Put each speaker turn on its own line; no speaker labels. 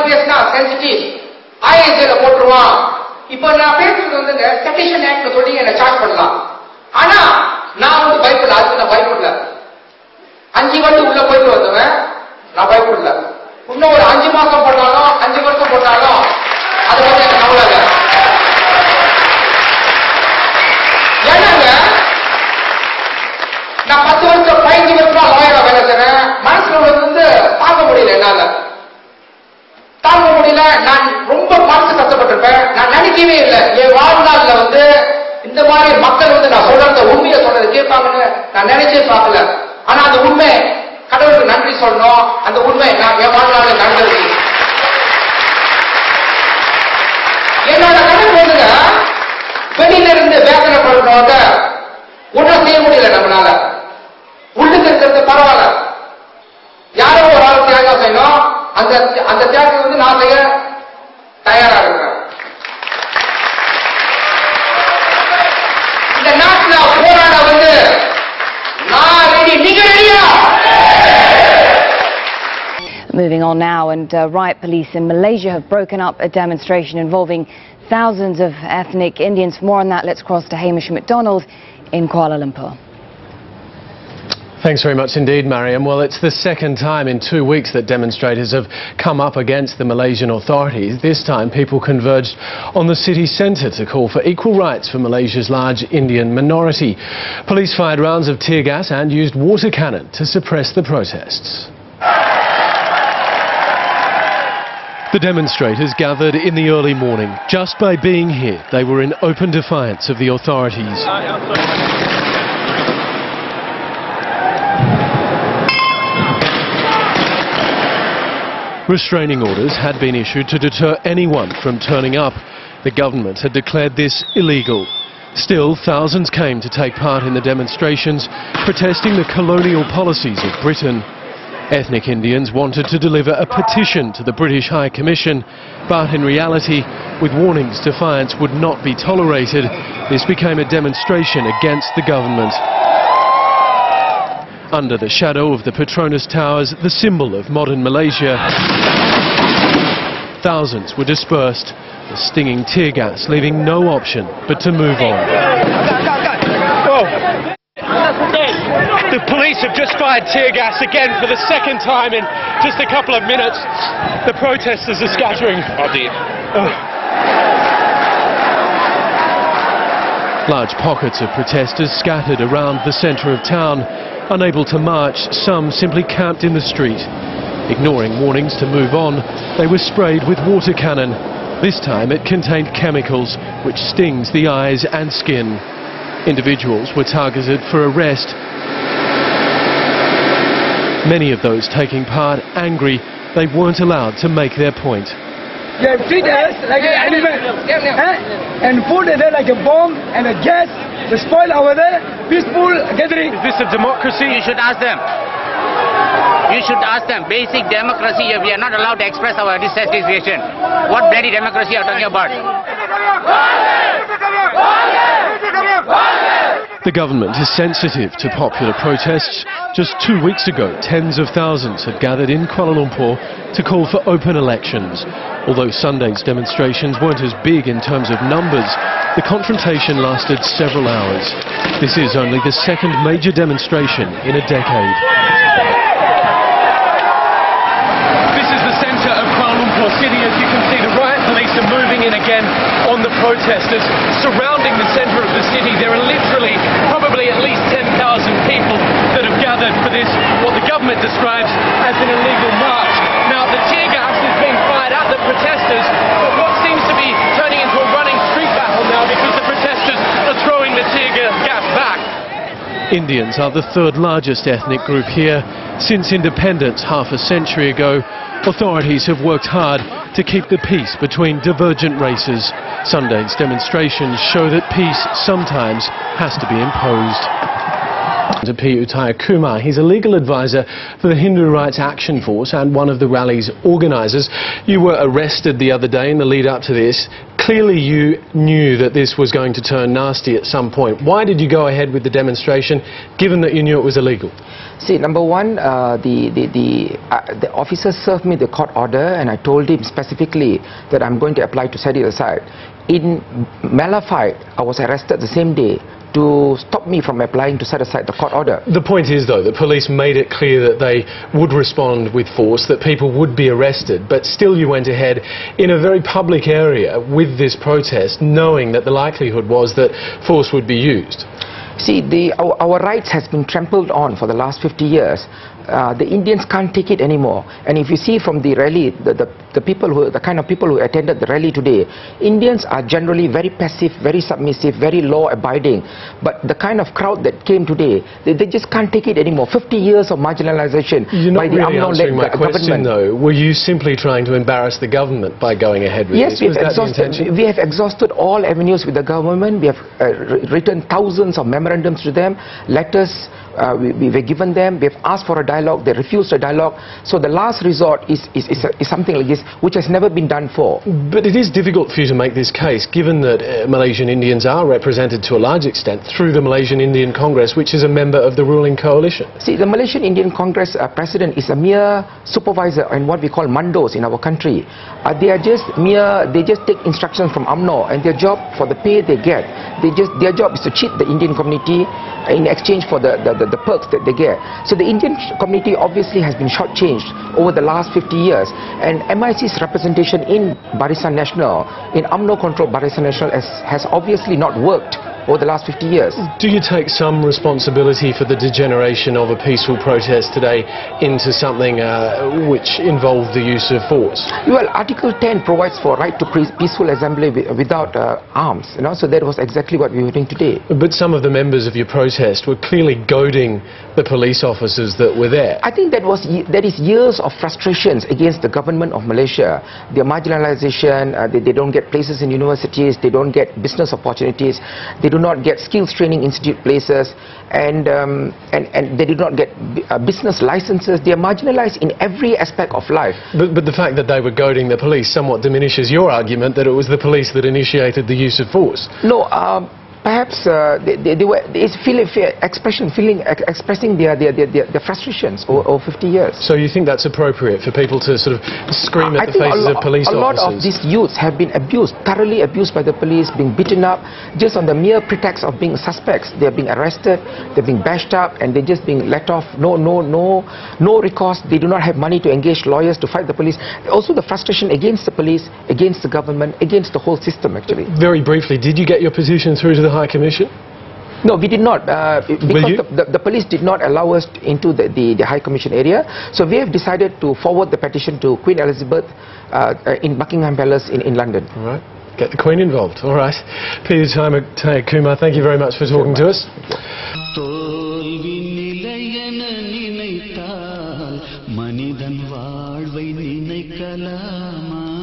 பேசினா சென்சிட்டிவ் IIJ-ல போட்டுருவான். இப்போ நான் பேசுறது வந்துங்க செட்டிஷன் ஆக்ட் சொல்லி என்ன சார்ஜ் பண்ணலாம். ஆனா நான் வந்து பயப்படல, அதுக்கு நான் பயப்படல. 5 வருஷம் உள்ள போயிட்டு வந்தவன், நான் பயப்படல. இன்னும் ஒரு 5 மாசம் போட்டாலும் 5 வருஷம் போட்டாலும் அது வந்து எனக்கு கவலை இல்லை. ஏன்னாங்க நான் 10 வருஷம் 15 வருஷமா லாயரா வேலை செய்றேன். மனசுல வந்து தாங்க முடியல, என்னால தாங்க முடியல. நான் ரொம்ப மனசு கஷ்டப்பட்டிருப்பேன். நான் நினைக்கவே இல்லை என் வாழ்நாள்ல வந்து இந்த மாதிரி மக்கள் வந்து நான் சொல்ற உண்மையை சொல்றது கேட்பாங்கன்னு நான் நினைச்சே பார்க்கல. ஆனா அந்த உண்மை கடவுளுக்கு நன்றி சொல்லணும். அந்த உண்மை நான் என் வாழ்நாள்ல நடந்தது. என்னோட கணக்கு வந்துங்க வெளியில இருந்து வேதனைப்படுறவங்க ஒன்றும் செய்ய முடியல. நம்மளால உள்ளுக்கு இருக்கிறது பரவாயில்ல. யாரோ ஒரு ஆள் தியாகம் செய்யணும். அந்த தியாகம் வந்து நான் செய்ய தயாரா இருக்கிறேன். இந்த நாட்டில் போராட வந்து நான் ரெடி, நீங்க ரெடியா?
Moving on now, and riot police in Malaysia have broken up a demonstration involving thousands of ethnic Indians. For more on that, let's cross to Hamish McDonald in Kuala Lumpur.
Thanks very much indeed, Mariam. Well, it's the second time in 2 weeks that demonstrators have come up against the Malaysian authorities. This time, people converged on the city centre to call for equal rights for Malaysia's large Indian minority. Police fired rounds of tear gas and used water cannon to suppress the protests. The demonstrators gathered in the early morning. Just by being here, they were in open defiance of the authorities. Restraining orders had been issued to deter anyone from turning up. The government had declared this illegal. Still, thousands came to take part in the demonstrations, protesting the colonial policies of Britain. Ethnic Indians wanted to deliver a petition to the British High Commission, but in reality, with warnings defiance would not be tolerated, this became a demonstration against the government. Under the shadow of the Petronas Towers, the symbol of modern Malaysia, thousands were dispersed, the stinging tear gas leaving no option but to move on. The police have just fired tear gas again for the second time in just a couple of minutes. The protesters are scattering. Large pockets of protesters scattered around the centre of town. Unable to march, some simply camped in the street. Ignoring warnings to move on, they were sprayed with water cannon. This time it contained chemicals which stings the eyes and skin. Individuals were targeted for arrest. Many of those taking part angry they weren't allowed to make their point.
They treat us like an animal and put it there like a bomb and a gas to spoil our peaceful gathering.
Is this a democracy?
You should ask them. You should ask them. Basic democracy, we are not allowed to express our dissatisfaction. What bloody democracy are you talking about?
The government is sensitive to popular protests. Just 2 weeks ago, tens of thousands had gathered in Kuala Lumpur to call for open elections. Although Sunday's demonstrations weren't as big in terms of numbers, the confrontation lasted several hours. This is only the second major demonstration in a decade. This is the centre of Kuala Lumpur City. As you can see, the riot police are moving in again on the protesters. Surrounding the centre of the city, there are literally probably at least 10,000 people that have gathered for this, what the government describes as an illegal march. Now, the tear gas is being fired at the protesters, but what seems to be turning into a running street battle now because the protesters are throwing the tear gas back. Indians are the third largest ethnic group here. Since independence half a century ago, authorities have worked hard to keep the peace between divergent races. Sunday's demonstrations show that peace sometimes has to be imposed. To p.uthayakumar, he's a legal advisor for the Hindu Rights Action Force and one of the rally's organisers. You were arrested the other day in the lead up to this. Clearly you knew that this was going to turn nasty at some point. Why did you go ahead with the demonstration, given that you knew it was illegal?
See, number one, the officer served me the court order, and I told him specifically that I'm going to apply to set it aside. In Malafide, I was arrested the same day to stop me from applying to set aside the court order. The
point is, though, the police made it clear that they would respond with force, that people would be arrested, but still you went ahead in a very public area with this protest, knowing that the likelihood was that force would be used.
See, our rights has been trampled on for the last 50 years. The Indians can't take it anymore. And if you see from the rally, the kind of people who attended the rally today, Indians are generally very passive, very submissive, very law-abiding. But the kind of crowd that came today, they just can't take it anymore. 50 years of marginalization by the
UMNO-led
government.
Question, though. Were you simply trying to embarrass the government by going ahead with this?
Yes, we have exhausted all avenues with the government. We have written thousands of memorandums to them, letters. We were given them. We have asked for a dialogue. They refused a dialogue. So the last resort is something like this, which has never been done for.
But it is difficult for you to make this case, given that Malaysian Indians are represented to a large extent through the Malaysian Indian Congress, which is a member of the ruling coalition.
See, the Malaysian Indian Congress president is a mere supervisor in what we call mandos in our country. They just take instructions from UMNO, and their job, for the pay they get, their job is to cheat the Indian community in exchange for the perks that they get. So the Indian community obviously has been shortchanged over the last 50 years, and MIC's representation in Barisan Nasional, in UMNO-controlled Barisan Nasional, has obviously not worked over the last 50 years.
Do you take some responsibility for the degeneration of a peaceful protest today into something which involved the use of force?
Well, Article 10 provides for right to peaceful assembly without arms, so that was exactly what we were doing today.
But some of the members of your protest were clearly goading the police officers that were there.
I think that is years of frustrations against the government of Malaysia. Their marginalization, they don't get places in universities, they don't get business opportunities, they do not get skills training institute places, and they do not get business licenses. They are marginalized in every aspect of life.
But the fact that they were goading the police somewhat diminishes your argument that it was the police that initiated the use of force.
No, perhaps they were expressing their frustrations over 50 years.
So you think that's appropriate for people to sort of scream at the faces of police officers?
A lot of these youths have been abused, thoroughly abused by the police, being beaten up just on the mere pretext of being suspects. They are being arrested, they're being bashed up, and they're just being let off. No recourse. They do not have money to engage lawyers to fight the police. Also the frustration against the police, against the government, against the whole system actually.
Very briefly, did you get your petition through to the High Commission?
No, we did not, because the police did not allow us into the High Commission area. So we have decided to forward the petition to Queen Elizabeth in Buckingham Palace in London.
All right, get the Queen involved. All right, p.uthayakumar, thank you very much for talking to us.
மனிதன் வாழ்வை நினைக்கலாமா